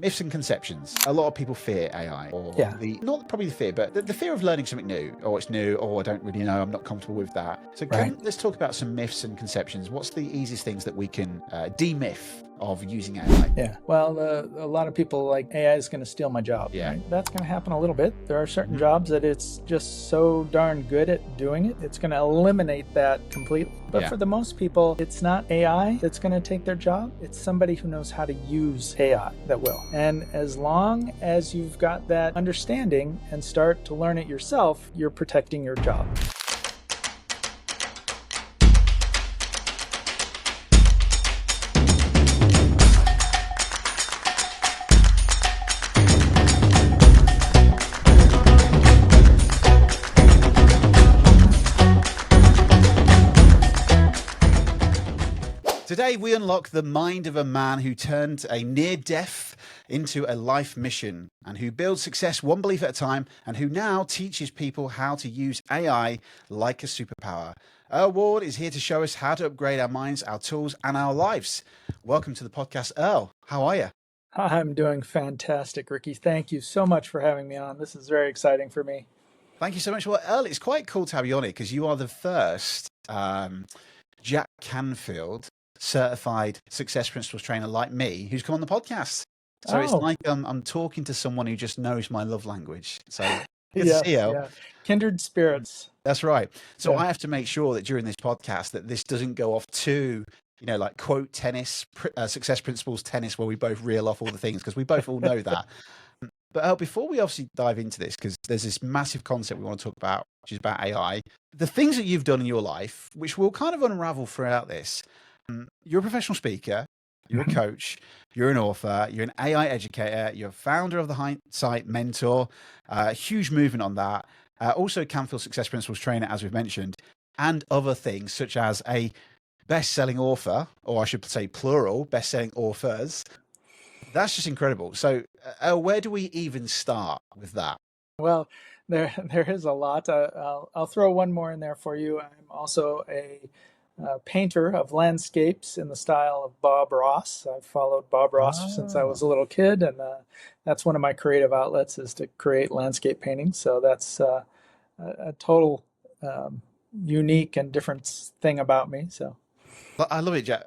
Myths and conceptions. A lot of people fear AI, or not probably the fear, but the fear of learning something new. Oh, it's new. Oh, I don't really know. I'm not comfortable with that. So let's talk about some myths and conceptions. What's the easiest things that we can demyth of using AI? Yeah. Well, a lot of people like AI is going to steal my job. Yeah. Right? That's going to happen a little bit. There are certain jobs that it's just so darn good at doing it. It's going to eliminate that completely. But for the most people, it's not AI that's going to take their job. It's somebody who knows how to use AI that will. And as long as you've got that understanding and start to learn it yourself, you're protecting your job. Today, we unlock the mind of a man who turned a near-death into a life mission and who builds success one belief at a time and who now teaches people how to use AI like a superpower. Earl Waud is here to show us how to upgrade our minds, our tools, and our lives. Welcome to the podcast, Earl. How are you? I'm doing fantastic, Ricky. Thank you so much for having me on. This is very exciting for me. Thank you so much. Well, Earl, it's quite cool to have you on it because you are the first Jack Canfield certified success principles trainer like me who's come on the podcast. So it's like I'm talking to someone who just knows my love language. So good to see you. Yeah. Kindred spirits. That's right. So I have to make sure that during this podcast that this doesn't go off too, like quote tennis, success principles tennis, where we both reel off all the things because we both all know that. But before we obviously dive into this, because there's this massive concept we want to talk about, which is about AI, the things that you've done in your life, which will kind of unravel throughout this. You're a professional speaker, you're a coach, you're an author, you're an AI educator, you're a founder of the Hindsight Mentor, huge movement on that. Also Canfield Success Principles trainer, as we've mentioned, and other things such as a best-selling author, or I should say plural, best-selling authors. That's just incredible. So where do we even start with that? Well, there is a lot. I'll throw one more in there for you. I'm also a painter of landscapes in the style of Bob Ross. I've followed Bob Ross since I was a little kid, and that's one of my creative outlets is to create landscape paintings. So that's a total unique and different thing about me. So I love it, Jack.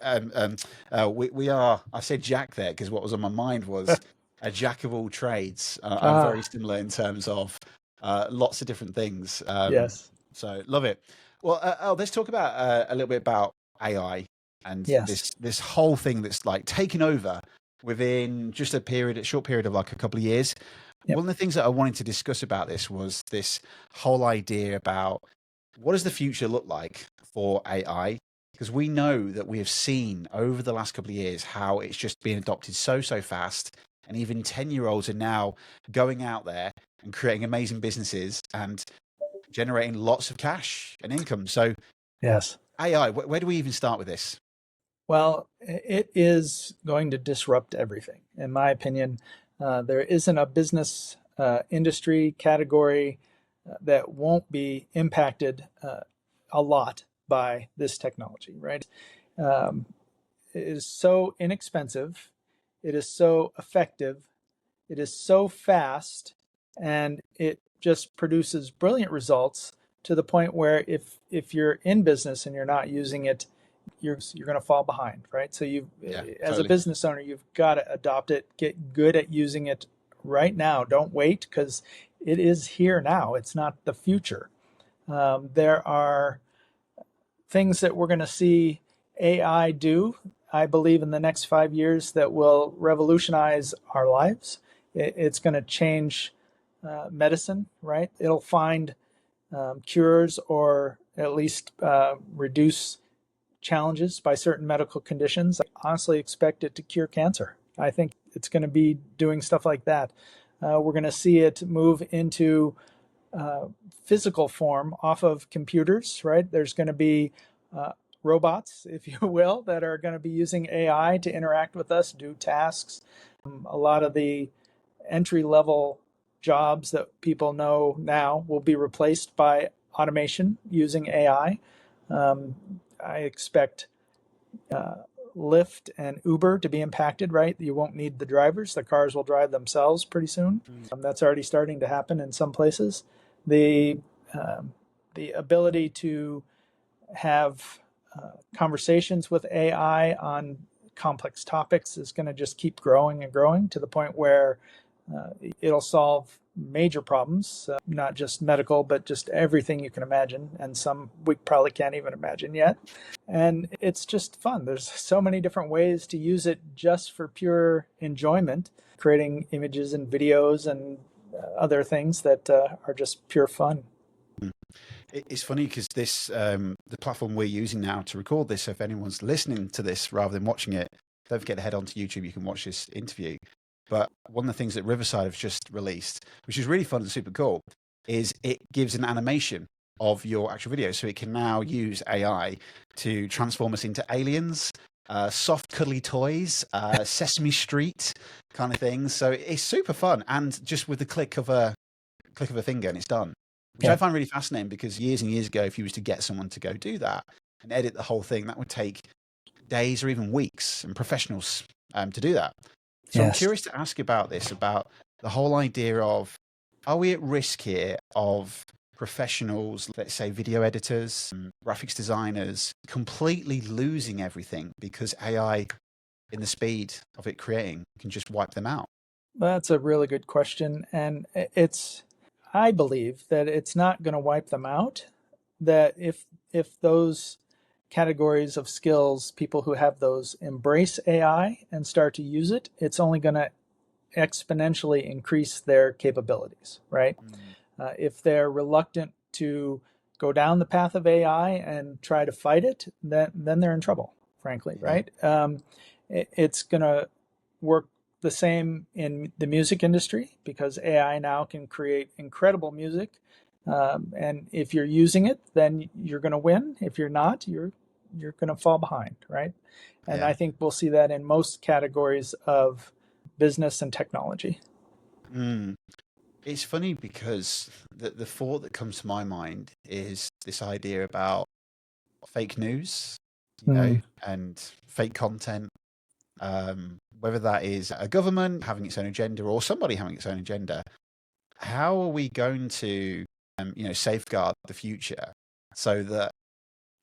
We are. I said Jack there because what was on my mind was a jack of all trades. I'm very similar in terms of lots of different things. Yes. So love it. Well, let's talk about a little bit about AI and this whole thing that's like taken over within just a short period of like a couple of years. Yep. One of the things that I wanted to discuss about this was this whole idea about what does the future look like for AI? Because we know that we have seen over the last couple of years how it's just been adopted so fast. And even 10-year-olds are now going out there and creating amazing businesses and generating lots of cash and income. So yes, AI, where do we even start with this? Well, it is going to disrupt everything. In my opinion, there isn't a business industry category that won't be impacted a lot by this technology, right? It is so inexpensive. It is so effective. It is so fast, and it just produces brilliant results to the point where if you're in business and you're not using it, you're going to fall behind, right? So as a business owner, you've got to adopt it, get good at using it right now. Don't wait, because it is here now. It's not the future. There are things that we're going to see AI do, I believe, in the next 5 years that will revolutionize our lives. It's going to change medicine, right? It'll find cures, or at least reduce challenges by certain medical conditions. I honestly expect it to cure cancer. I think it's going to be doing stuff like that. We're going to see it move into physical form off of computers, right? There's going to be robots, if you will, that are going to be using AI to interact with us, do tasks. A lot of the entry-level jobs that people know now will be replaced by automation using AI. I expect Lyft and Uber to be impacted, right? You won't need the drivers. The cars will drive themselves pretty soon. That's already starting to happen in some places. The the ability to have conversations with AI on complex topics is going to just keep growing and growing to the point where it'll solve major problems, not just medical, but just everything you can imagine, and some we probably can't even imagine yet. And it's just fun. There's so many different ways to use it just for pure enjoyment, creating images and videos and other things that are just pure fun. It's funny because this the platform we're using now to record this, so if anyone's listening to this rather than watching it, don't forget to head on to YouTube. You can watch this interview. But one of the things that Riverside have just released, which is really fun and super cool, is it gives an animation of your actual video. So it can now use AI to transform us into aliens, soft cuddly toys, Sesame Street kind of things. So it's super fun. And just with the click of a finger and it's done. Which I find really fascinating because years and years ago, if you was to get someone to go do that and edit the whole thing, that would take days or even weeks and professionals to do that. So I'm curious to ask you about this, about the whole idea of, are we at risk here of professionals, let's say video editors, graphics designers, completely losing everything because AI, in the speed of it creating, can just wipe them out? That's a really good question. And I believe that it's not going to wipe them out, that if those categories of skills, people who have those embrace AI and start to use it, it's only going to exponentially increase their capabilities, right? If they're reluctant to go down the path of AI and try to fight it, then they're in trouble, frankly, right? It's going to work the same in the music industry because AI now can create incredible music. And if you're using it, then you're going to win. If you're not, you're going to fall behind, right? And I think we'll see that in most categories of business and technology. It's funny because the thought that comes to my mind is this idea about fake news, you know, and fake content. Whether that is a government having its own agenda or somebody having its own agenda, how are we going to, safeguard the future so that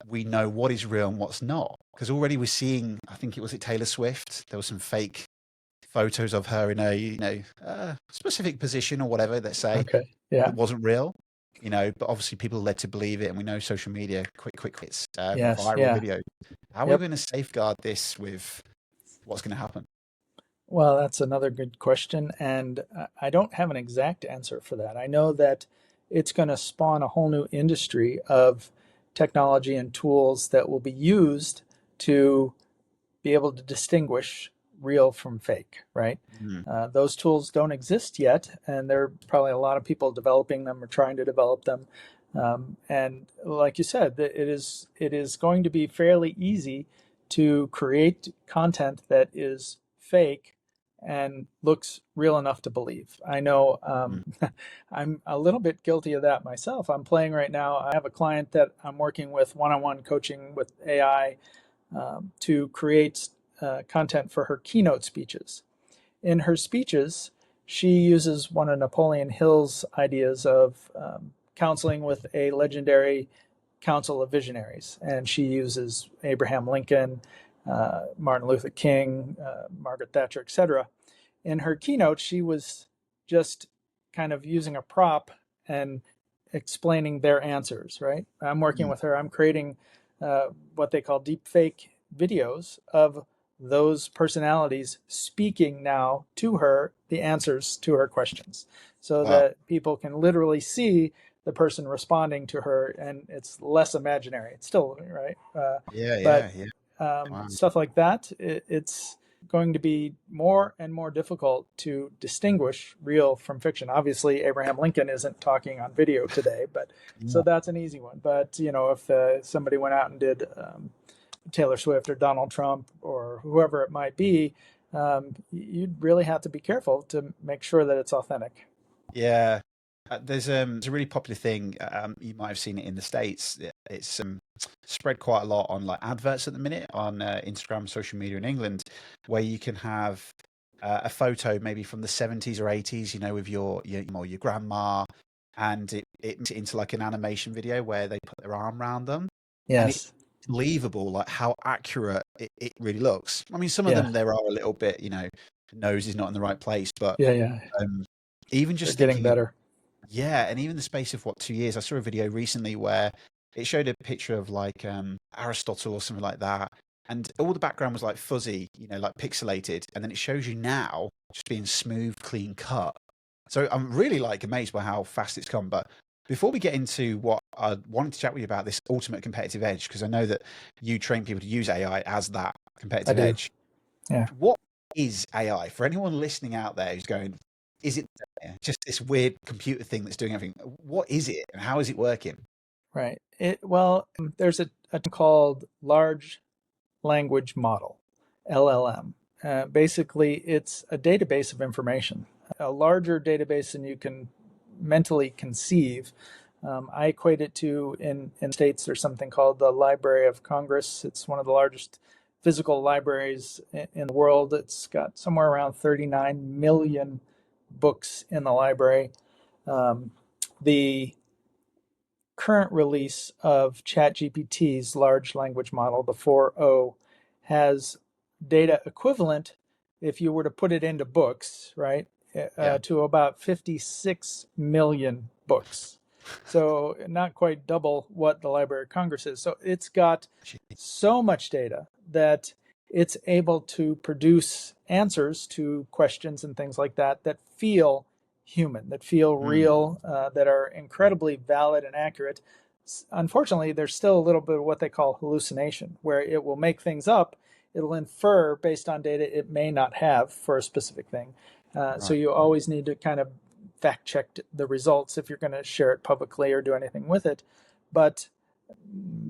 we know what is real and what's not? Because already we're seeing, I think it was Taylor Swift. There were some fake photos of her in a specific position or whatever. Let's say that wasn't real. But obviously people are led to believe it, and we know social media, quick hits, viral videos. How are we going to safeguard this with what's going to happen? Well, that's another good question, and I don't have an exact answer for that. I know that it's going to spawn a whole new industry of technology and tools that will be used to be able to distinguish real from fake, right? Those tools don't exist yet, and there are probably a lot of people developing them or trying to develop them. And like you said, it is going to be fairly easy to create content that is fake and looks real enough to believe. I know I'm a little bit guilty of that myself. I'm playing right now. I have a client that I'm working with one-on-one coaching with AI to create content for her keynote speeches. In her speeches, she uses one of Napoleon Hill's ideas of counseling with a legendary council of visionaries. And she uses Abraham Lincoln, Martin Luther King, Margaret Thatcher, etc. In her keynote, she was just kind of using a prop and explaining their answers, right? I'm working with her. I'm creating what they call deep fake videos of those personalities speaking now to her the answers to her questions so that people can literally see the person responding to her, and it's less imaginary. It's still right. Stuff like that, it's going to be more and more difficult to distinguish real from fiction. Obviously, Abraham Lincoln isn't talking on video today, but so that's an easy one. But if somebody went out and did Taylor Swift or Donald Trump or whoever it might be, you'd really have to be careful to make sure that it's authentic. Yeah. There's a really popular thing, you might have seen it in the States, it's spread quite a lot on like adverts at the minute on Instagram, social media in England, where you can have a photo maybe from the 70s or 80s, with your grandma, and it makes it into like an animation video where they put their arm around them, and it's Yes. believable like how accurate it really looks. I mean, some of Yeah. them there are a little bit, nose is not in the right place, but Yeah. Yeah. even They're just getting thinking, better. yeah, and even the space of 2 years, I saw a video recently where it showed a picture of like Aristotle or something like that, and all the background was like fuzzy, like pixelated, and then it shows you now just being smooth, clean cut. So I'm really like amazed by how fast it's come. But before we get into what I wanted to chat with you about, this ultimate competitive edge, because I know that you train people to use AI as that I competitive do. edge. Yeah. What is AI for anyone listening out there who's going, is it just this weird computer thing that's doing everything? What is it and how is it working? Right. There's a term called large language model, LLM. Basically, it's a database of information, a larger database than you can mentally conceive. I equate it to, in states, there's something called the Library of Congress. It's one of the largest physical libraries in the world. It's got somewhere around 39 million books in the library. The current release of ChatGPT's large language model, the 4.0, has data equivalent, if you were to put it into books, right, Yeah. to about 56 million books. So not quite double what the Library of Congress is. So it's got so much data that it's able to produce answers to questions and things like that that feel human, that feel Mm, real, that are incredibly valid and accurate. Unfortunately, there's still a little bit of what they call hallucination, where it will make things up. It'll infer based on data it may not have for a specific thing. So right. you always need to kind of fact check the results if you're going to share it publicly or do anything with it. But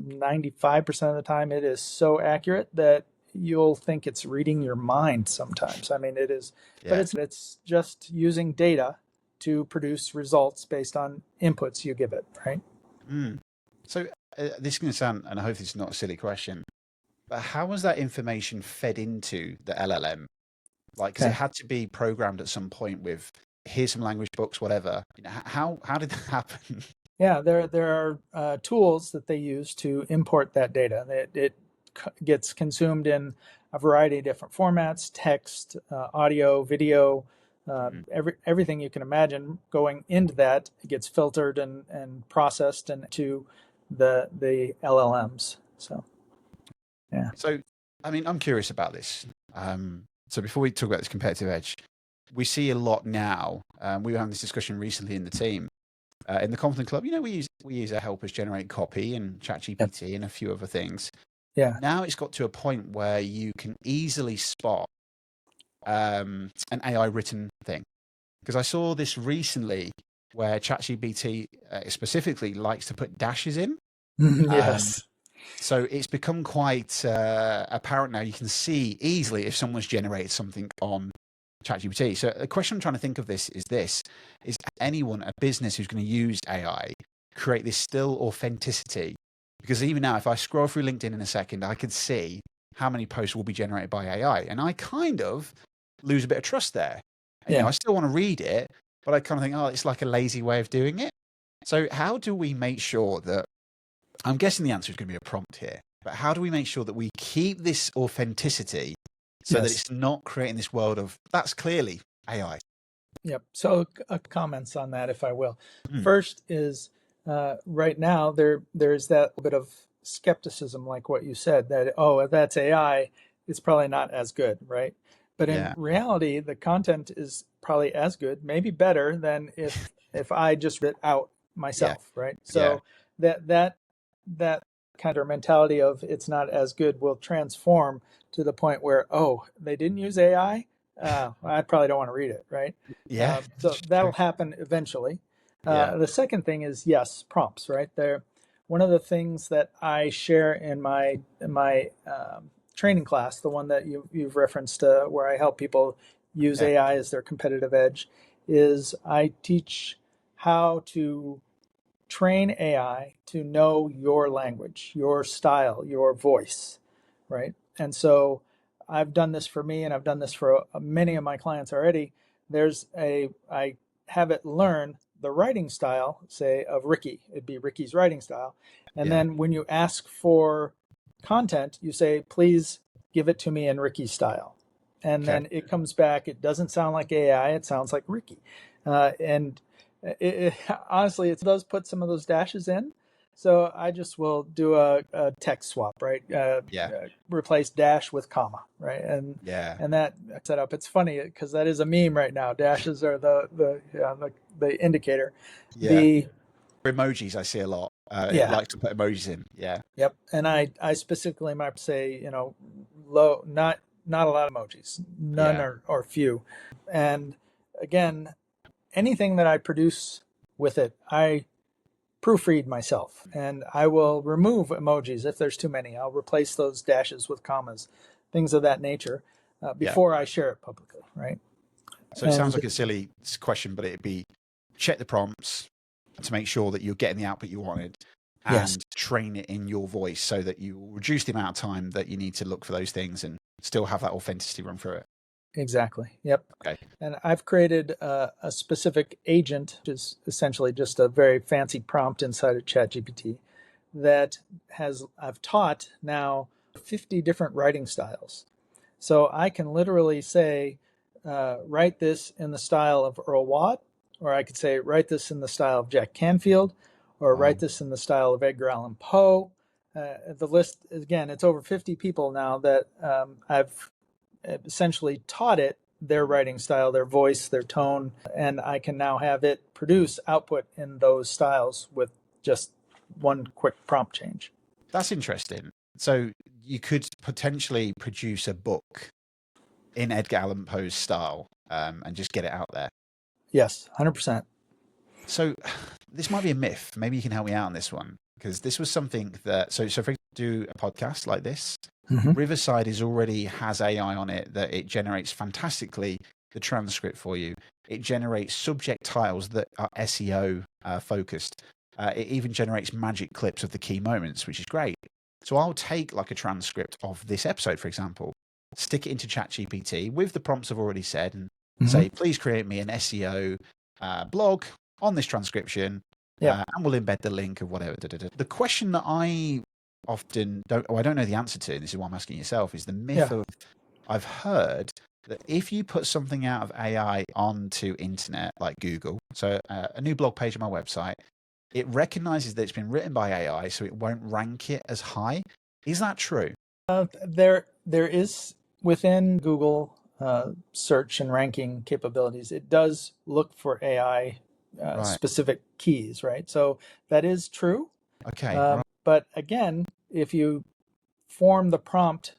95% of the time, it is so accurate that you'll think it's reading your mind sometimes. I mean, it is, but Yeah. it's just using data to produce results based on inputs you give it, right? Mm. So this is going to sound, and I hope it's not a silly question, but how was that information fed into the LLM? Like, because it Okay. had to be programmed at some point with, here's some language books, whatever. How did that happen? Yeah, there are tools that they use to import that data. It gets consumed in a variety of different formats: text, audio, video, Mm, everything you can imagine going into that. It gets filtered and processed into the LLMs. So yeah, So, I mean, I'm curious about this. So before we talk about this competitive edge, we see a lot now. We were having this discussion recently in the team, in the Confident Club. We use our helpers generate copy and yep, ChatGPT and a few other things. yeah. Now it's got to a point where you can easily spot an AI written thing. Because I saw this recently where ChatGPT specifically likes to put dashes in. Um, Yes, so it's become quite apparent now. You can see easily if someone's generated something on ChatGPT. So the question I'm trying to think of is anyone, a business who's going to use AI, create this still authenticity? Because even now, if I scroll through LinkedIn in a second, I could see how many posts will be generated by AI. And I kind of lose a bit of trust there. And, yeah, I still want to read it, but I kind of think, oh, it's like a lazy way of doing it. So how do we make sure that, I'm guessing the answer is going to be a prompt here, but how do we make sure that we keep this authenticity so that yes. it's not creating this world of, that's clearly AI? Yep. So comments on that, if I will. Mm, First is right now there's that bit of skepticism, like what you said, that if that's AI, it's probably not as good, right? But in yeah, reality, the content is probably as good, maybe better than if I just writ out yeah, myself, right? yeah, So that kind of mentality of it's not as good will transform to the point where, oh, they didn't use AI. I probably don't want to read it, right? yeah, So that'll happen eventually. yeah, The second thing is, yes, prompts, right? There, one of the things that I share in my training class, the one that you've referenced, where I help people use yeah, AI as their competitive edge, is I teach how to train AI to know your language, your style, your voice, right? And so I've done this for me, and I've done this for many of my clients already. I have it learn the writing style, say, of Ricky. It'd be Ricky's writing style. And Yeah. then when you ask for content, you say, please give it to me in Ricky's style. And Okay. then it comes back. It doesn't sound like AI. It sounds like Ricky. And honestly, it does put some of those dashes in. So I just will do a text swap, right? Replace dash with comma, right? And that set up. It's funny because that is a meme right now. Dashes are the indicator. Yeah. Emojis I see a lot. It likes to put emojis in. Yeah. Yep. And I specifically might say, low, not a lot of emojis, none or few. And again, anything that I produce with it, I proofread myself, and I will remove emojis if there's too many. I'll replace those dashes with commas, things of that nature, before I share it publicly, right? So it sounds like a silly question, but it'd be check the prompts to make sure that you're getting the output you wanted, and train it in your voice so that you will reduce the amount of time that you need to look for those things and still have that authenticity run through it. Exactly. Yep. Okay. And I've created a specific agent, which is essentially just a very fancy prompt inside of ChatGPT that I've taught now 50 different writing styles. So I can literally say, write this in the style of Earl Waud, or I could say, write this in the style of Jack Canfield, or write this in the style of Edgar Allan Poe. The list, again, it's over 50 people now that I've essentially taught it their writing style, their voice, their tone, and I can now have it produce output in those styles with just one quick prompt change. That's interesting. So you could potentially produce a book in Edgar Allan Poe's style and just get it out there. Yes, 100%. So this might be a myth. Maybe you can help me out on this one, because this was something that, so if we do a podcast like this, Riverside already has AI on it that it generates fantastically the transcript for you. It generates subject titles that are SEO focused. It even generates magic clips of the key moments, which is great. So I'll take like a transcript of this episode, for example, stick it into ChatGPT with the prompts I've already said, and say, please create me an SEO blog on this transcription, and we'll embed the link of whatever. The question that I often I don't know the answer to, and this is why I'm asking yourself, is the myth of, I've heard that if you put something out of AI onto internet, like Google, so a new blog page on my website, it recognizes that it's been written by AI, so it won't rank it as high. Is that true? There is within Google search and ranking capabilities, it does look for AI specific keys, right? So that is true. Okay. But again, if you form the prompt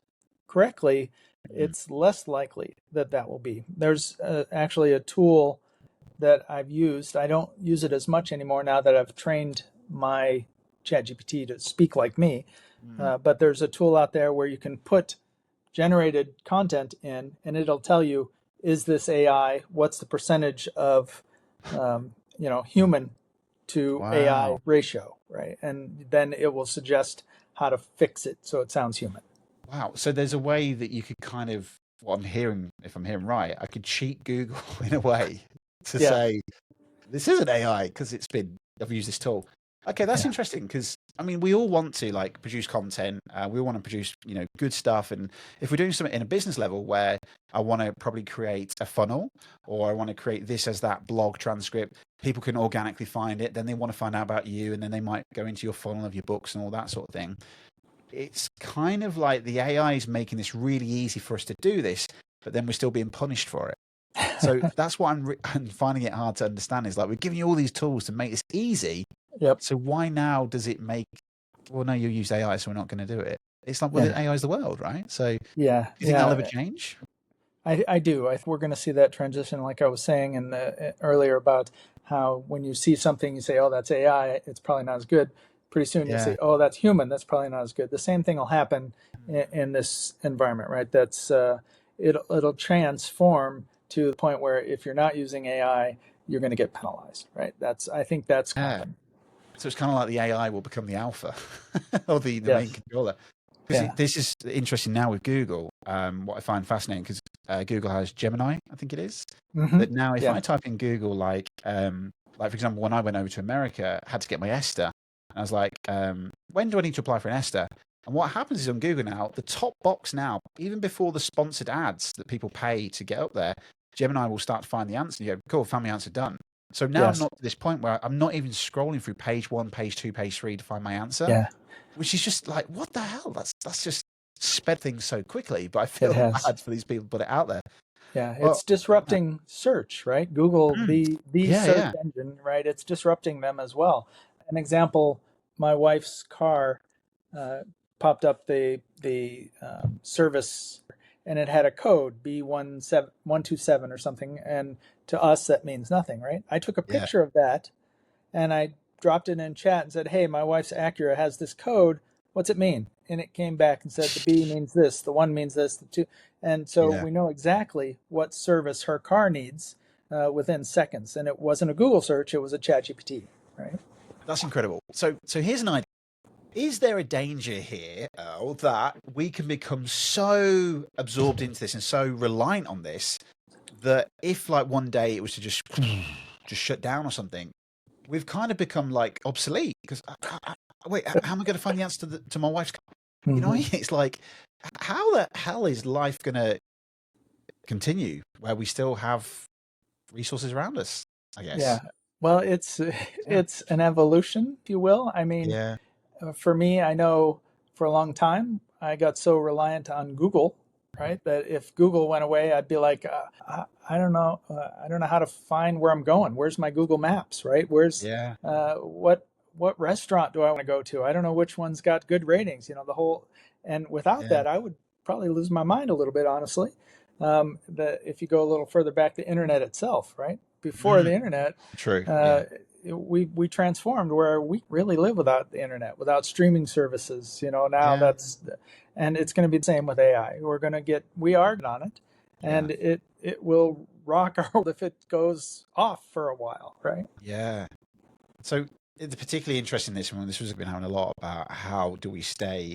correctly, it's less likely that will be. There's actually a tool that I've used. I don't use it as much anymore now that I've trained my ChatGPT to speak like me. But there's a tool out there where you can put generated content in, and it'll tell you, is this AI? What's the percentage of human to AI ratio, right? And then it will suggest how to fix it so it sounds human. Wow. So there's a way that you could kind of, what I'm hearing, if I'm hearing right, I could cheat Google in a way to say, this isn't AI because I've used this tool. Okay, that's interesting, because I mean, we all want to like produce content. We all want to produce, good stuff. And if we're doing something in a business level where I want to probably create a funnel, or I want to create this as that blog transcript, people can organically find it. Then they want to find out about you, and then they might go into your funnel of your books and all that sort of thing. It's kind of like the AI is making this really easy for us to do this, but then we're still being punished for it. So that's what I'm finding it hard to understand, is like, we're giving you all these tools to make this easy. Yep. So why now does it make, well, no, you use AI, so we're not going to do it. It's like, well, AI is the world, right? So do you think that'll ever change? I do. We're going to see that transition, like I was saying earlier about how when you see something, you say, oh, that's AI, it's probably not as good. Pretty soon you say, oh, that's human, that's probably not as good. The same thing will happen in this environment, right? That's it'll transform to the point where if you're not using AI, you're going to get penalized, right? I think that's common. So it's kind of like the AI will become the alpha or the main Yes. controller. Because Yeah. this is interesting now with Google. What I find fascinating, because Google has Gemini, I think it is. Hmm. That now, if Yeah. I type in Google, like for example, when I went over to America, I had to get my ESTA, and I was like, when do I need to apply for an ESTA? And what happens is on Google now, the top box now, even before the sponsored ads that people pay to get up there, Gemini will start to find the answer. You go, cool, found my answer, done. So now I'm Yes. not to this point where I'm not even scrolling through page 1, page 2, page 3 to find my answer, Yeah. which is just like, what the hell? That's just sped things so quickly. But I It feel has. bad for these people to put it out there. Yeah, Well, it's disrupting search, right? Google, mm, the yeah, search yeah, engine, right? It's disrupting them as well. An example: my wife's car uh, popped up the service, and it had a code B17127 or something, and to us that means nothing, right? I took a yeah, picture of that and I dropped it in chat and said, "Hey, my wife's Acura has this code. What's it mean?" And it came back and said the B means this, the one means this, the two, and so yeah. we know exactly what service her car needs within seconds. And it wasn't a Google search; it was a ChatGPT, right? That's incredible. So here's an idea. Is there a danger here, Earl, that we can become so absorbed into this and so reliant on this that if, like, one day it was to just shut down or something, we've kind of become like obsolete? Because wait, how am I going to find the answer to my wife's? You know, what I Mm-hmm. mean? It's like, how the hell is life going to continue where we still have resources around us? I Yeah. guess. Well, it's Yeah. it's an evolution, if you will. I mean, Yeah. for me, I know for a long time I got so reliant on Google, right? That if Google went away, I'd be like, I don't know, I don't know how to find where I'm going. Where's my Google Maps, right? Where's Yeah. what restaurant do I want to go to? I don't know which one's got good ratings. The whole, and without Yeah. that, I would probably lose my mind a little bit, honestly. If you go a little further back, the internet itself, right? Before Mm, the internet, true. Yeah. uh, we transformed where we really live without the internet, without streaming services. Now Yeah. and it's going to be the same with AI. We are on it, Yeah. and it will rock our world if it goes off for a while, right? Yeah. So it's particularly interesting this one. This was been having a lot about how do we stay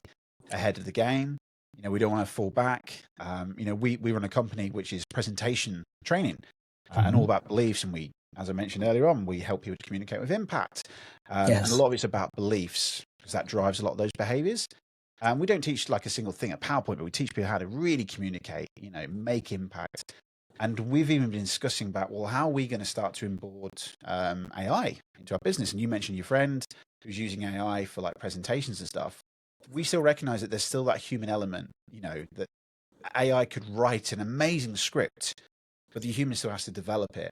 ahead of the game. We don't want to fall back. We run a company which is presentation training and all Hmm. about beliefs. And we, as I mentioned earlier on, we help people to communicate with impact. And a Yes. lot of it's about beliefs because that drives a lot of those behaviors. And we don't teach like a single thing at PowerPoint, but we teach people how to really communicate, make impact. And we've even been discussing about, well, how are we going to start to onboard AI into our business? And you mentioned your friend who's using AI for like presentations and stuff. We still recognize that there's still that human element, that AI could write an amazing script, but the human still has to develop it.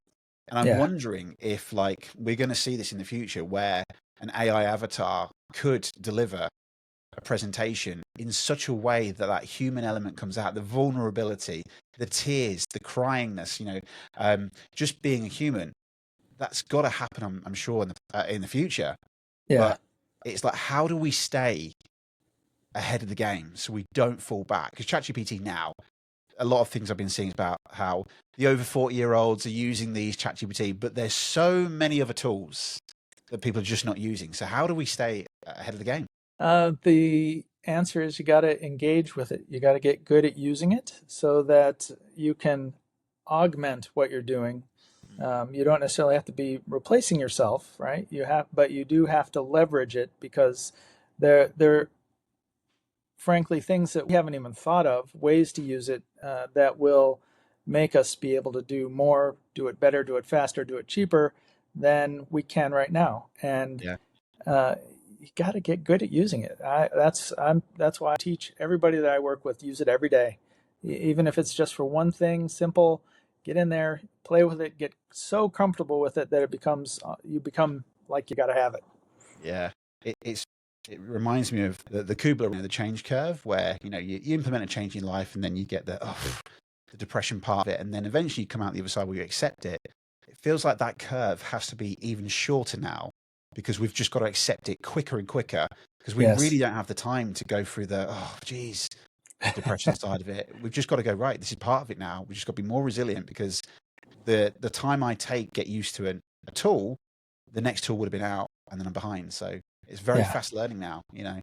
And I'm Yeah. wondering if like we're going to see this in the future where an AI avatar could deliver a presentation in such a way that that human element comes out, the vulnerability, the tears, the cryingness, just being a human. That's got to happen, I'm sure, in the future. Yeah. But it's like, how do we stay ahead of the game so we don't fall back? Because ChatGPT now, a lot of things I've been seeing is about how the over 40-year-olds are using these ChatGPT, but there's so many other tools that people are just not using. So how do we stay ahead of the game? The answer is you got to engage with it. You got to get good at using it so that you can augment what you're doing. You don't necessarily have to be replacing yourself, right? But you do have to leverage it because there frankly things that we haven't even thought of, ways to use it that will make us be able to do more, do it better, do it faster, do it cheaper than we can right now. And Yeah. uh, you got to get good at using it. That's why I teach everybody that I work with, use it every day, even if it's just for one thing simple. Get in there, play with it, get so comfortable with it that you become like you got to have it. Yeah, it reminds me of the Kubler, the change curve, where you implement a change in life, and then you get the depression part of it, and then eventually you come out the other side where you accept it. It feels like that curve has to be even shorter now because we've just got to accept it quicker and quicker because we Yes. really don't have the time to go through the depression side of it. We've just got to go, right, this is part of it now. We've just got to be more resilient because the time I take get used to a tool, the next tool would have been out and then I'm behind. So it's very Yeah. fast learning now, Yeah.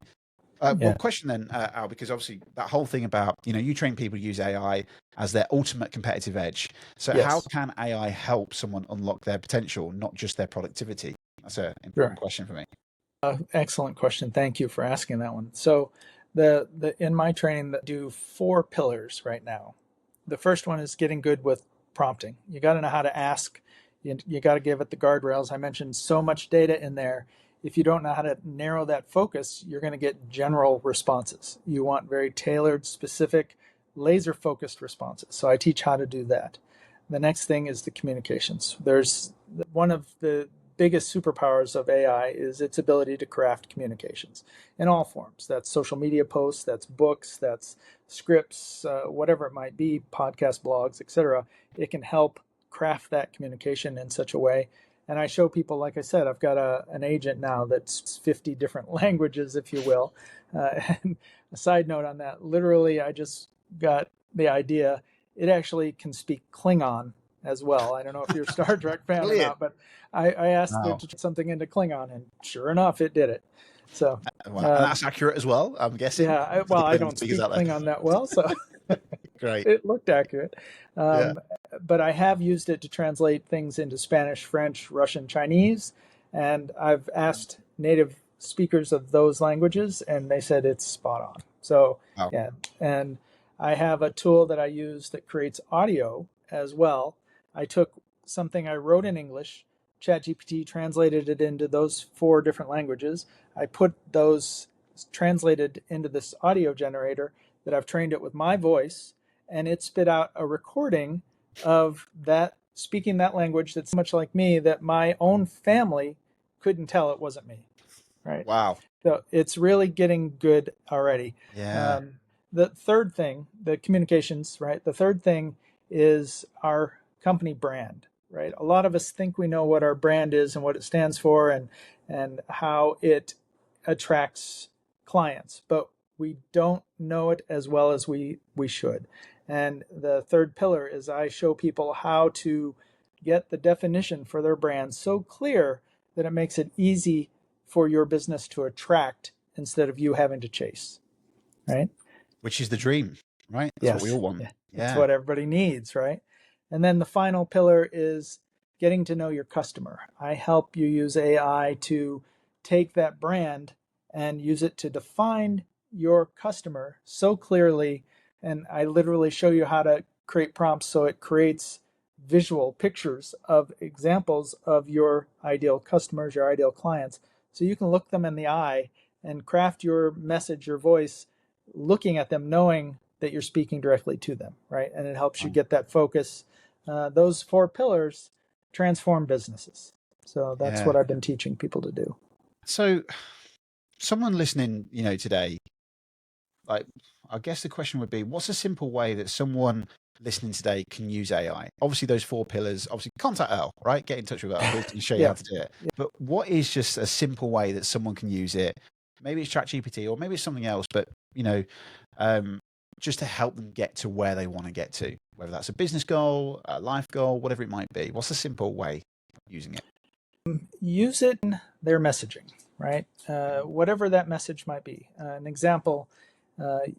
Well, question then, Al, because obviously that whole thing about, you train people to use AI as their ultimate competitive edge. So how Yes. can AI help someone unlock their potential, not just their productivity? That's an important Sure. question for me. Excellent question. Thank you for asking that one. So the in my training that do 4 pillars right now. The first one is getting good with prompting. You got to know how to ask. You got to give it the guardrails. I mentioned so much data in there. If you don't know how to narrow that focus, you're going to get general responses. You want very tailored, specific, laser focused responses. So I teach how to do that. The next thing is the communications. There's one of the biggest superpowers of AI is its ability to craft communications in all forms. That's social media posts, that's books, that's scripts, whatever it might be, podcast, blogs, etc. It can help craft that communication in such a way. And I show people, like I said, I've got an agent now that's 50 different languages, if you will. And a side note on that, literally, I just got the idea. It actually can speak Klingon as well. I don't know if you're a Star Trek fan or not, but I asked it Wow. to turn something into Klingon, and sure enough, it did it. So, Wow. And that's accurate as well, I'm guessing. yeah, For the I Klingon don't speakers speak out there. Klingon that well, so Great. it looked accurate. Yeah. But I have used it to translate things into Spanish, French, Russian, Chinese, and I've asked native speakers of those languages, and they said it's spot on. So, Wow. yeah, and I have a tool that I use that creates audio as well. I took something I wrote in English, ChatGPT translated it into those 4 different languages. I put those translated into this audio generator that I've trained it with my voice, and it spit out a recording of that speaking that language that's so much like me that my own family couldn't tell it wasn't me. Right. Wow. So it's really getting good already. Yeah. The third thing, the communications, right? The third thing is our company brand, right? A lot of us think we know what our brand is and what it stands for and how it attracts clients, but we don't know it as well as we should. And the third pillar is I show people how to get the definition for their brand so clear that it makes it easy for your business to attract instead of you having to chase, right? Which is the dream, right? That's what we Yes. all want. Yeah. It's Yeah. what everybody needs, right? And then the final pillar is getting to know your customer. I help you use AI to take that brand and use it to define your customer so clearly. And I literally show you how to create prompts so it creates visual pictures of examples of your ideal customers, your ideal clients. So you can look them in the eye and craft your message, your voice, looking at them, knowing that you're speaking directly to them, right? And it helps you get that focus. Those 4 pillars transform businesses. So that's Yeah. what I've been teaching people to do. So someone listening, today, like, I guess the question would be, what's a simple way that someone listening today can use AI? Obviously, those 4 pillars, obviously contact Earl, right? Get in touch with Earl. He can show you how Yeah. to do it. But what is just a simple way that someone can use it? Maybe it's ChatGPT or maybe it's something else, but, just to help them get to where they want to get to, whether that's a business goal, a life goal, whatever it might be. What's a simple way of using it? Use it in their messaging, right? Whatever that message might be. An example, a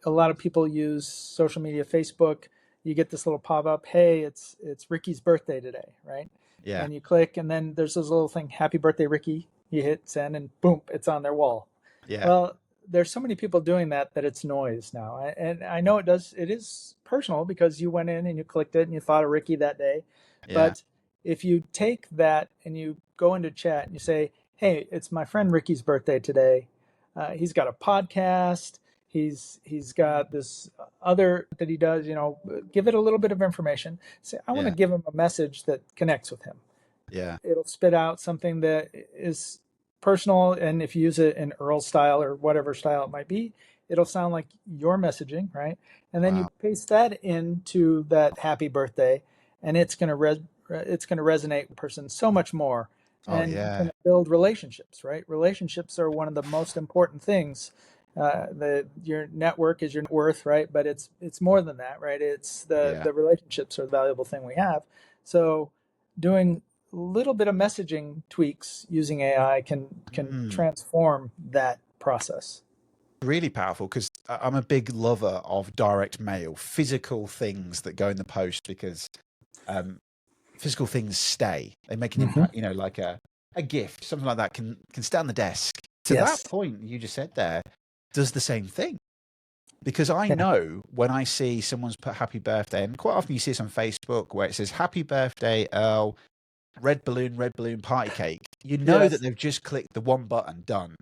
lot of people use social media, Facebook. You get this little pop-up, hey, it's Ricky's birthday today, right? Yeah. And you click, and then there's this little thing, happy birthday, Ricky. You hit send, and boom, it's on their wall. Yeah. Well, there's so many people doing that it's noise now. And I know it is personal because you went in and you clicked it and you thought of Ricky that day. Yeah. But if you take that and you go into chat and you say, hey, it's my friend Ricky's birthday today. He's got a podcast. He's got this other that he does, give it a little bit of information. Say, I want to Yeah. give him a message that connects with him. Yeah. It'll spit out something that is personal, and if you use it in Earl style or whatever style it might be, it'll sound like your messaging, right? And then Wow. you paste that into that happy birthday, and it's going to resonate with the person so much more. Oh, And you yeah. can build relationships, right? Relationships are one of the most important things. Your network is your net worth, right? But it's more than that, right? It's the relationships are the valuable thing we have. So doing little bit of messaging tweaks using AI can transform that process. Really powerful, because I'm a big lover of direct mail, physical things that go in the post, because physical things stay. They make an impact, like a gift, something like that can stay on the desk. To Yes. that point you just said there, does the same thing. Because I Yeah. know when I see someone's put happy birthday, and quite often you see this on Facebook where it says happy birthday, Earl, red balloon, party cake. You know Yes. that they've just clicked the one button, done.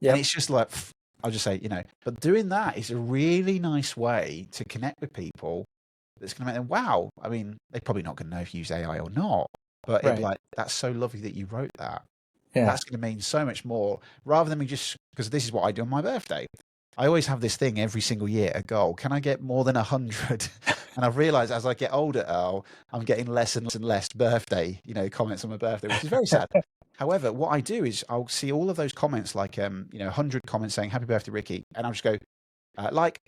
Yep. And it's just like, I'll just say, but doing that is a really nice way to connect with people that's going to make them, wow. I mean, they're probably not going to know if you use AI or not, but it'd be like, that's so lovely that you wrote that. Yeah. That's going to mean so much more, rather than me just, because this is what I do on my birthday. I always have this thing every single year, a goal. Can I get more than 100? And I've realized as I get older, Earl, I'm getting less and less birthday, comments on my birthday, which is very sad. However, what I do is I'll see all of those comments, like, 100 comments saying happy birthday, Ricky. And I'll just go,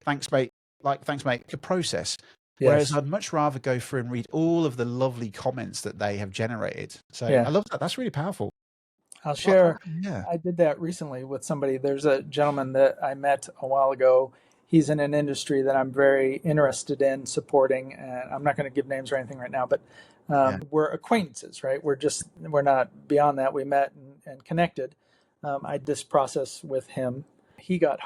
thanks, mate. Thanks, mate. A process. Yes. Whereas I'd much rather go through and read all of the lovely comments that they have generated. So I love that. That's really powerful. I'll share. Yeah. I did that recently with somebody. There's a gentleman that I met a while ago. He's in an industry that I'm very interested in supporting, and I'm not going to give names or anything right now, but we're acquaintances, right? We're not beyond that. We met and connected. I did this process with him. He got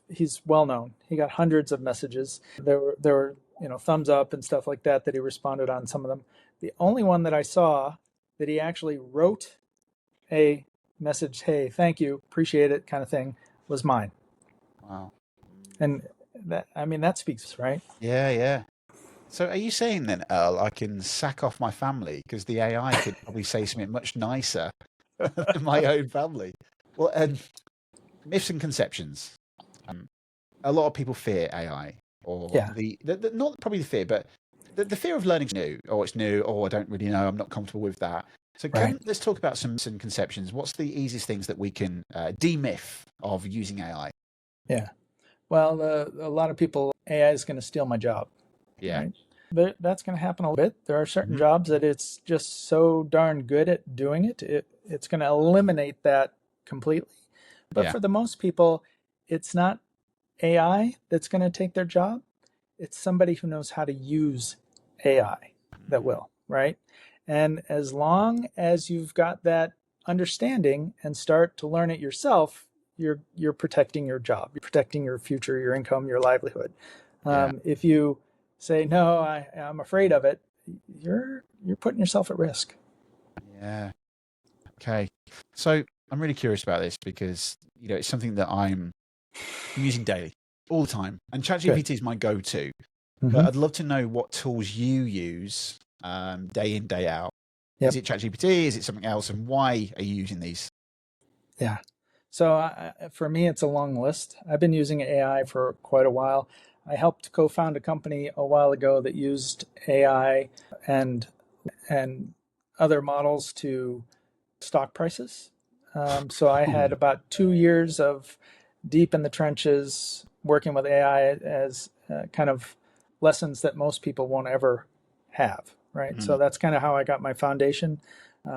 he's well known. He got hundreds of messages. There were thumbs up and stuff like that he responded on, some of them. The only one that I saw that he actually wrote a message, hey, thank you, appreciate it, kind of thing, was mine. Wow. And that speaks, right? Yeah. So are you saying then, Earl, I can sack off my family because the AI could probably say something much nicer than my own family? Well, myths and conceptions. A lot of people fear AI, or the not probably the fear, but the fear of learning new, or it's new, or I don't really know, I'm not comfortable with that. So let's talk about some conceptions. What's the easiest things that we can demyth of using AI? Yeah. Well, a lot of people, AI is going to steal my job. Yeah. Right? But that's going to happen a little bit. There are certain jobs that it's just so darn good at doing it. It's going to eliminate that completely. But for the most people, it's not AI that's going to take their job. It's somebody who knows how to use AI that will, right? And as long as you've got that understanding and start to learn it yourself, you're protecting your job, you're protecting your future, your income, your livelihood. If you say no, I'm afraid of it, you're putting yourself at risk. Yeah. Okay. So I'm really curious about this because it's something that I'm using daily, all the time, and ChatGPT is my go-to. But I'd love to know what tools you use day in, day out. Yep. Is it ChatGPT? Is it something else? And why are you using these? Yeah. So for me, it's a long list. I've been using AI for quite a while. I helped co-found a company a while ago that used AI and other models to stock prices. So I had about 2 years of deep in the trenches working with AI as kind of lessons that most people won't ever have, right? So that's kind of how I got my foundation.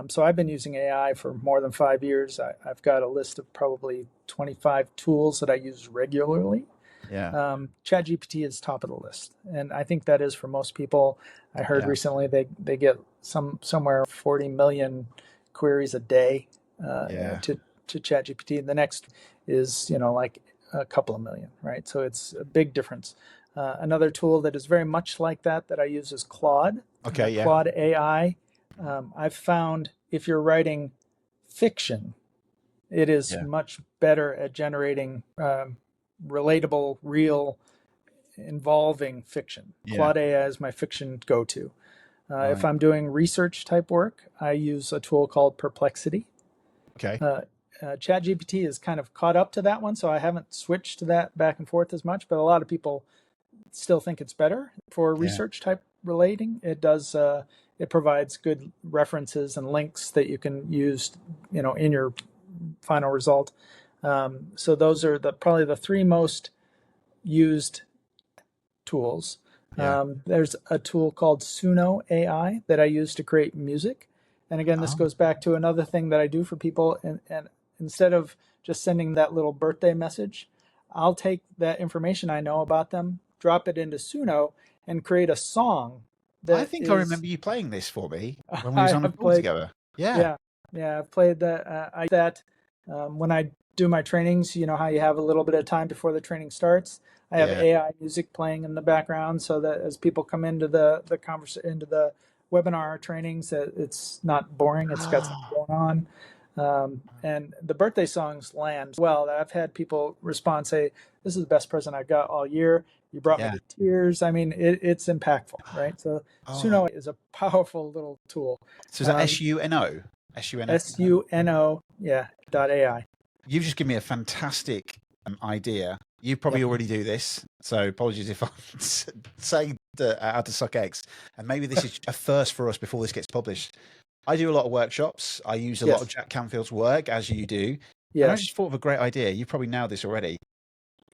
So I've been using AI for more than 5 years. I've got a list of probably 25 tools that I use regularly. Yeah. ChatGPT is top of the list, and I think that is for most people. I heard recently they get somewhere 40 million queries a day to ChatGPT. The next is like a couple of million, right? So it's a big difference. Another tool that is very much like that I use is Claude. Claude AI. I've found if you're writing fiction, it is much better at generating relatable, real, involving fiction. Claude AI is my fiction go-to. If I'm doing research type work, I use a tool called Perplexity. Okay. ChatGPT is kind of caught up to that one, so I haven't switched to that back and forth as much, but a lot of people still think it's better for research type relating. It does. It provides good references and links that you can use, in your final result. So those are probably the three most used tools. There's a tool called Suno AI that I use to create music. And again, this Oh, goes back to another thing that I do for people. And instead of just sending that little birthday message, I'll take that information I know about them, drop it into Suno, and create a song I that think I is. remember you playing this for me when we was I on a have call played. together. Yeah. Yeah, yeah, I've played that. I use that when I do my trainings. You know how you have a little bit of time before the training starts. I have Yeah. AI music playing in the background so that as people come into the into the webinar trainings, that it's not boring. It's got something Oh, going on. And the birthday songs land well. I've had people respond, say, "This is the best present I got all year. You brought me yeah. to tears." I mean, it's impactful, right? So Oh. Suno is a powerful little tool. So is that Um, SUNO? SUNO? SUNO, yeah, .ai. You've just given me a fantastic idea. You probably Yep. already do this, so apologies if I'm saying how to suck eggs. And maybe this is a first for us before this gets published. I do a lot of workshops. I use a lot of Yes. Jack Canfield's work, as you do. And I Yes. just thought of a great idea. You probably nailed this already.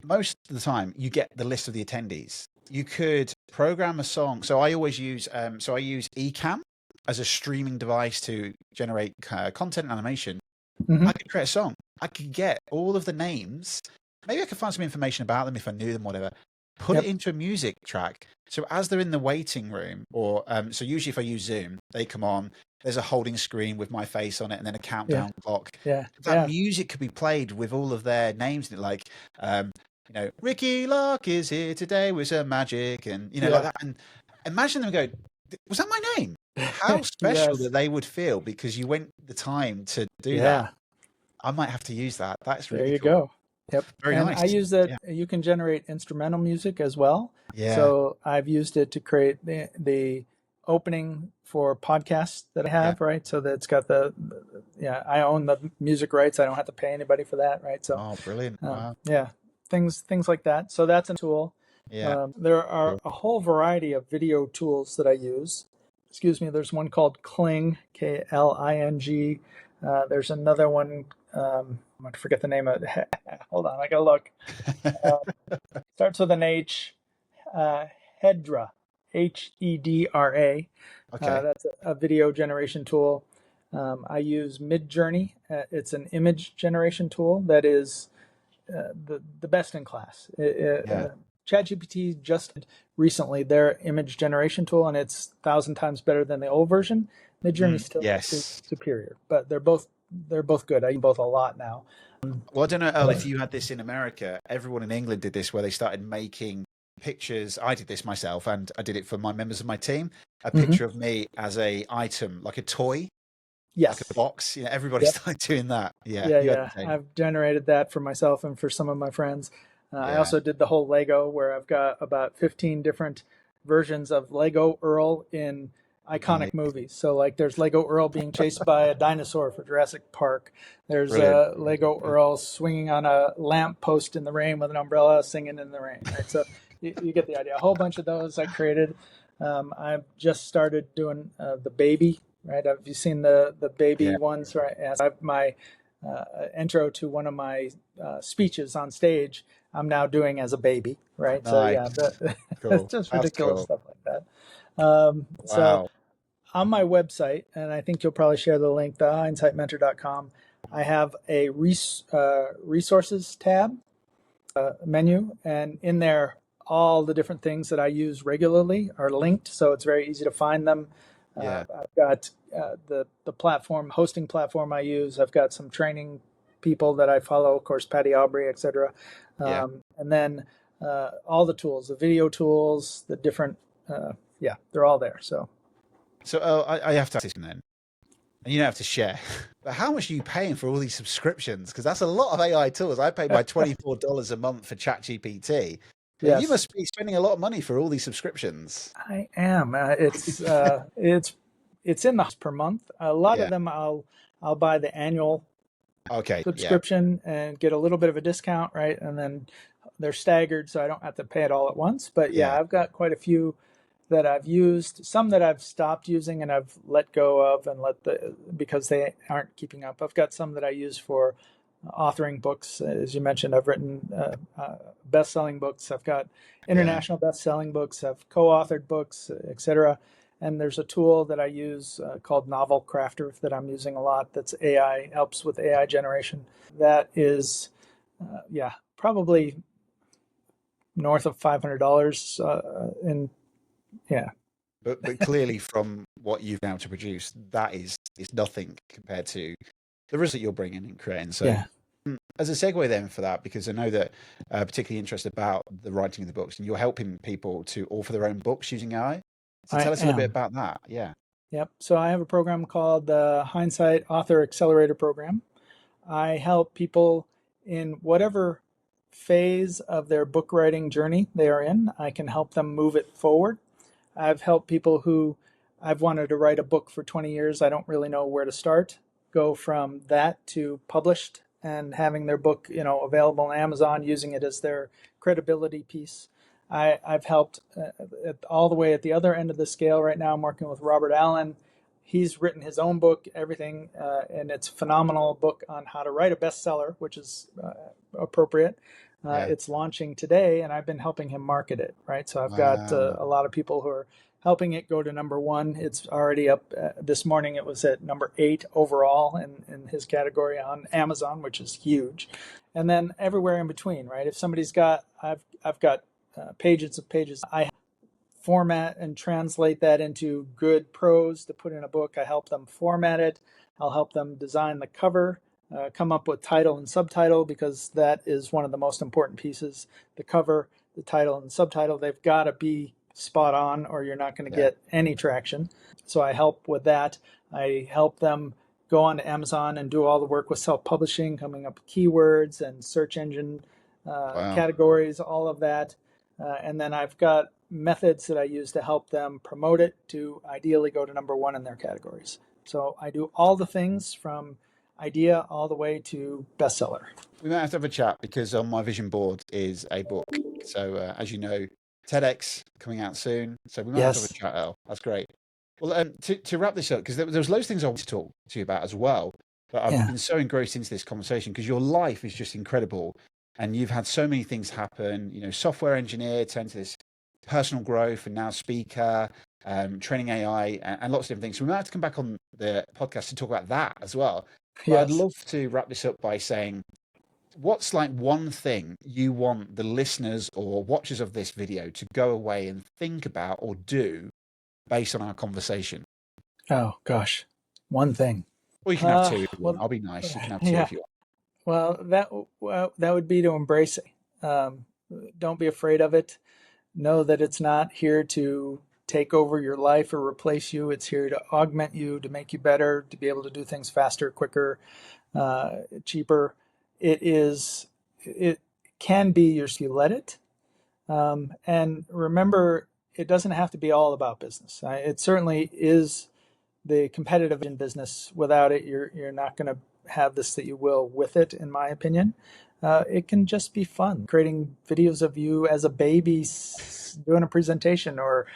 Most of the time, you get the list of the attendees. You could program a song. So I always use, I use Ecamm as a streaming device to generate content and animation. Hmm. I could create a song. I could get all of the names. Maybe I could find some information about them if I knew them, whatever. Put it Yep. into a music track. So as they're in the waiting room, or so usually if I use Zoom, they come on. There's a holding screen with my face on it, and then a Yeah. countdown clock. Yeah. That Yeah. music could be played with all of their names in it, like Ricky Locke is here today with some magic, and like Yeah. that. And imagine them go, was that my name? How special Yes. that they would feel because you went the time to do that. Yeah. I might have to use that. That's There really you cool. go. Yep. Very And I nice. use that. Yeah. You can generate instrumental music as well. Yeah. So I've used it to create the opening for podcasts that I Yeah. have, right? So that's got yeah, I own the music rights. I don't have to pay anybody for that, right? So, Oh, brilliant. Wow. yeah, things like that. So that's a tool. Yeah. There are Cool. a whole variety of video tools that I use. Excuse me. There's one called Kling, Kling. There's another one. I forget the name of it. Hold on, I gotta look. Starts with an H. Hedra, Hedra. Okay. That's a video generation tool. I use Midjourney. It's an image generation tool that is the best in class. Yeah. ChatGPT just recently their image generation tool, and it's 1,000 times better than the old version. Midjourney is still Yes. superior, but they're both good. I use both a lot now. Well, I don't know, Earl, if you had this in America. Everyone in England did this where they started making pictures. I did this myself, and I did it for my members of my team. A Hmm. picture of me as a item, like a toy, like Yes. a box. Everybody Yep. started doing that. Yeah. Yeah, You had yeah. the same. I've generated that for myself and for some of my friends. I Yeah. also did the whole Lego where I've got about 15 different versions of Lego Earl in iconic movies. So like there's Lego Earl being chased by a dinosaur for Jurassic Park. There's Brilliant. Lego Earl swinging on a lamp post in the rain with an umbrella singing in the rain. Right? So you get the idea. A whole bunch of those I created. I've just started doing the baby. Right? Have you seen the baby Yeah. ones? Right? As I have my intro to one of my speeches on stage, I'm now doing as a baby, right? So Nice. yeah, it's Cool. just That's ridiculous cool. stuff like that. So Wow. on my website, and I think you'll probably share the link, thehindsightmentor.com, I have a resources tab menu, and in there, all the different things that I use regularly are linked, so it's very easy to find them. Yeah. I've got the hosting platform I use. I've got some training people that I follow, of course, Patty Aubrey, etc. Yeah. And then all the tools, the video tools, the different, yeah, they're all there. So I have to ask this then, and you don't have to share. But how much are you paying for all these subscriptions? Because that's a lot of AI tools. I pay my $24 a month for ChatGPT. You yes, must be spending a lot of money for all these subscriptions. I am. It's in the per month. A lot of Yeah. them I'll buy the annual Okay. Yeah. subscription and get a little bit of a discount, right? And then they're staggered, so I don't have to pay it all at once. But yeah, Yeah. I've got quite a few that I've used, some that I've stopped using and I've let go of and because they aren't keeping up. I've got some that I use for authoring books. As you mentioned, I've written best-selling books. I've got Yeah. international best-selling books. I've co-authored books, etc. And there's a tool that I use called Novel Crafter that I'm using a lot. That's AI, helps with AI generation. That is, probably north of $500. Yeah. But clearly, from what you've been able to produce, that is nothing compared to the result you're bringing and creating. So, Yeah. as a segue then for that, because I know that particularly interested about the writing of the books, and you're helping people to author their own books using AI. So I tell us a little bit am. about that. Yeah. Yep. So I have a program called the Hindsight Author Accelerator Program. I help people in whatever phase of their book writing journey they are in. I can help them move it forward. I've helped people who I've wanted to write a book for 20 years. I don't really know where to start. Go from that to published and having their book, available on Amazon, using it as their credibility piece. I've helped all the way at the other end of the scale. Right now, I'm working with Robert Allen. He's written his own book, everything, and it's a phenomenal book on how to write a bestseller, which is appropriate. Yeah. It's launching today, and I've been helping him market it, right? So I've got Wow. a lot of people who are helping it go to number one. It's already up. This morning it was at number 8 overall in his category on Amazon, which is huge. And then everywhere in between, right? If somebody's got, I've got pages of pages. I format and translate that into good prose to put in a book. I help them format it. I'll help them design the cover, come up with title and subtitle, because that is one of the most important pieces. The cover, the title, and the subtitle, they've got to be spot on or you're not going to Yeah. get any traction. So I help with that. I help them go on to Amazon and do all the work with self-publishing, coming up with keywords and search engine Wow. categories, all of that. And then I've got methods that I use to help them promote it to ideally go to number one in their categories. So I do all the things from idea all the way to bestseller. We might have to have a chat because on my vision board is a book. So as you know, TEDx coming out soon. So we might have to have a Yes. chat, Al. That's great. Well, to wrap this up, because there was loads of things I want to talk to you about as well, but I've Yeah. been so engrossed into this conversation because your life is just incredible, and you've had so many things happen. Software engineer turned to this personal growth, and now speaker, training AI, and lots of different things. So we might have to come back on the podcast to talk about that as well. But I'd Yes. love to wrap this up by saying, what's like one thing you want the listeners or watchers of this video to go away and think about or do based on our conversation? Oh gosh, one thing. Or you can have two if you want. Well, I'll be nice. You can have two yeah. if you want. That would be to embrace it. Don't be afraid of it. Know that it's not here to take over your life or replace you. It's here to augment you, to make you better, to be able to do things faster, quicker, cheaper. It can be if you let it. And remember, it doesn't have to be all about business. It certainly is the competitive in business. Without it, you're not going to have this that you will with it, in my opinion. It can just be fun, creating videos of you as a baby doing a presentation, or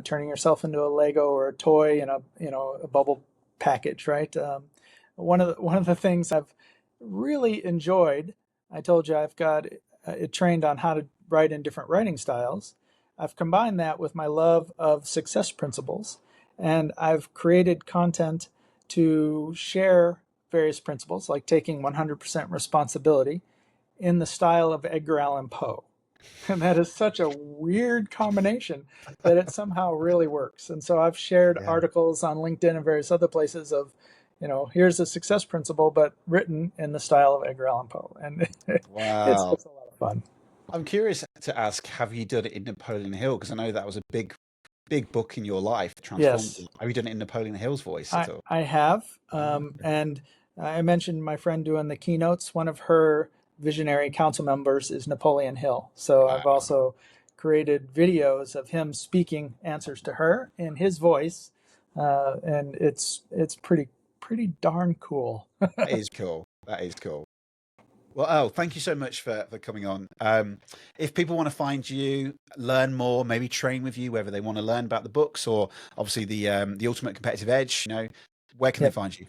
turning yourself into a Lego or a toy in a bubble package, right? One of the things I've really enjoyed, I told you I've got it trained on how to write in different writing styles. I've combined that with my love of success principles, and I've created content to share various principles, like taking 100% responsibility in the style of Edgar Allan Poe. And that is such a weird combination that it somehow really works. And so I've shared Yeah. articles on LinkedIn and various other places of, here's a success principle, but written in the style of Edgar Allan Poe. And it's Wow. just a lot of fun. I'm curious to ask, have you done it in Napoleon Hill? Because I know that was a big book in your life, transformed Yes, you. Have you done it in Napoleon Hill's voice at I, all? I have. Ah, And I mentioned my friend doing the keynotes. One of her visionary council members is Napoleon Hill. So I've wow. also created videos of him speaking answers to her in his voice. And it's pretty darn cool. That is cool. That is cool. Well, oh, thank you so much for coming on. If people want to find you, learn more, maybe train with you, whether they want to learn about the books or obviously the ultimate competitive edge, where can they Yep. find you?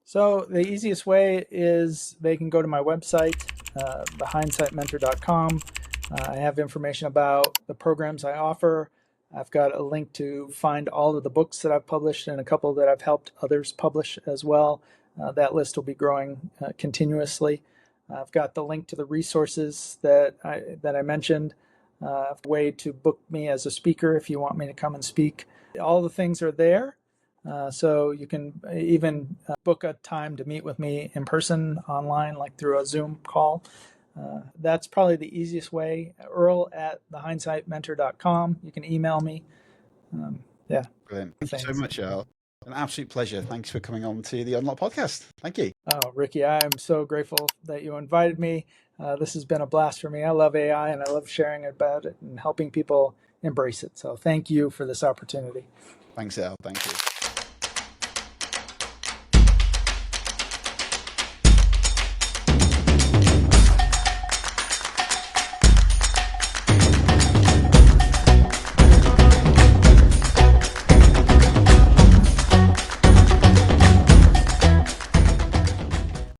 So the easiest way is they can go to my website, thehindsightmentor.com. I have information about the programs I offer. I've got a link to find all of the books that I've published and a couple that I've helped others publish as well. That list will be growing continuously. I've got the link to the resources that I mentioned. A way to book me as a speaker if you want me to come and speak. All the things are there. So you can even book a time to meet with me in person online, like through a Zoom call. That's probably the easiest way. Earl at thehindsightmentor.com. You can email me. Yeah. Brilliant. Thank you so much, Earl. An absolute pleasure. Thanks for coming on to the Unlock podcast. Thank you. Oh, Ricky, I am so grateful that you invited me. This has been a blast for me. I love AI and I love sharing about it and helping people embrace it. So thank you for this opportunity. Thanks, Earl. Thank you.